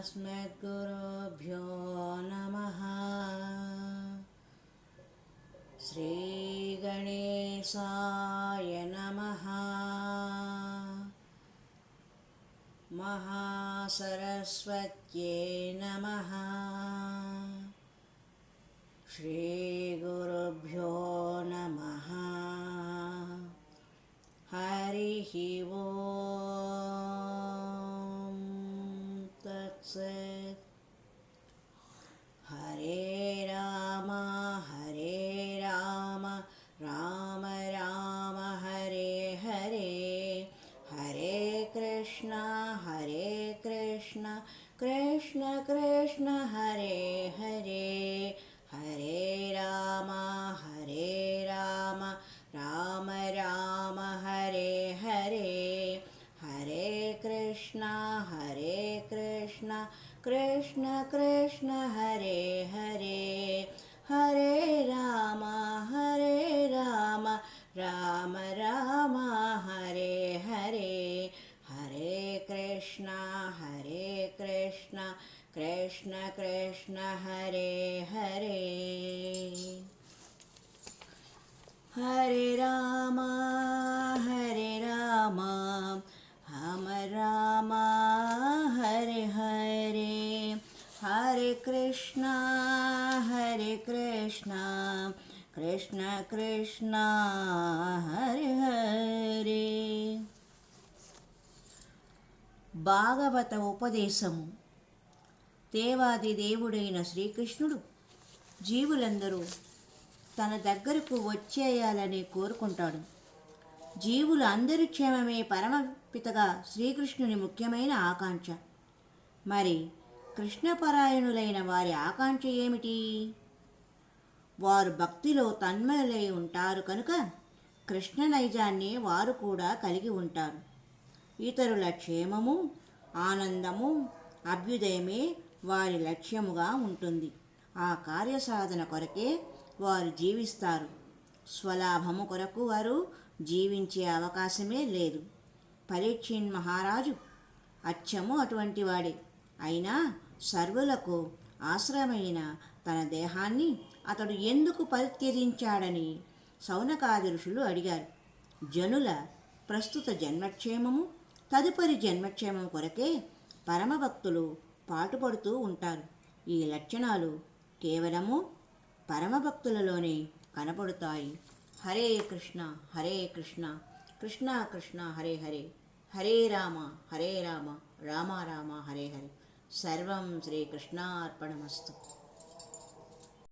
अस्मद्गुरुभ्यो नमः। श्रीगणेशाय नमः। महासरस्वत्यै नमः। श्रीगुरुभ्यो नमः। हरिः ओम् तत्सत्। हरे राम राम राम हरे हरे, हरे कृष्ण कृष्ण कृष्ण हरे हरे, हरे राम राम राम हरे हरे, हरे कृष्ण कृष्ण कृष्ण हरे हरे, हरे राम राम राम हरे हरे, हरे कृष्ण कृष्ण कृष्ण हरे हरे, हरे राम राम हरे हरे, हरे कृष्ण कृष्ण कृष्ण हरे हरे. భాగవత ఉపదేశము. దేవాది దేవుడైన శ్రీకృష్ణుడు జీవులందరూ తన దగ్గరకు వచ్చేయాలని కోరుకుంటాడు. జీవుల అందరి క్షేమమే పరమపితగా శ్రీకృష్ణుని ముఖ్యమైన ఆకాంక్ష. మరి కృష్ణపరాయణులైన వారి ఆకాంక్ష ఏమిటి? వారు భక్తిలో తన్మయులై ఉంటారు కనుక కృష్ణ నైజాన్ని వారు కూడా కలిగి ఉంటారు. ఇతరుల క్షేమము, ఆనందము, అభ్యుదయమే వారి లక్ష్యముగా ఉంటుంది. ఆ కార్యసాధన కొరకే వారు జీవిస్తారు. స్వలాభము కొరకు వారు జీవించే అవకాశమే లేదు. పరీక్షిన్ మహారాజు అచ్చము అటువంటి వాడే. అయినా సర్వులకు ఆశ్రమైన తన దేహాన్ని అతడు ఎందుకు పరిత్యజించాడని శౌనకాది ఋషులు అడిగారు. జనుల ప్రస్తుత జన్మక్షేమము, తదుపరి జన్మక్షేమం కొరకే పరమభక్తులు పాటుపడుతూ ఉంటారు. ఈ లక్షణాలు కేవలము పరమభక్తులలోనే కనపడుతాయి. హరే కృష్ణ కృష్ణ కృష్ణ హరే హరే, హరే రామ రామ రామ హరే హరే. సర్వం శ్రీకృష్ణార్పణమస్తు.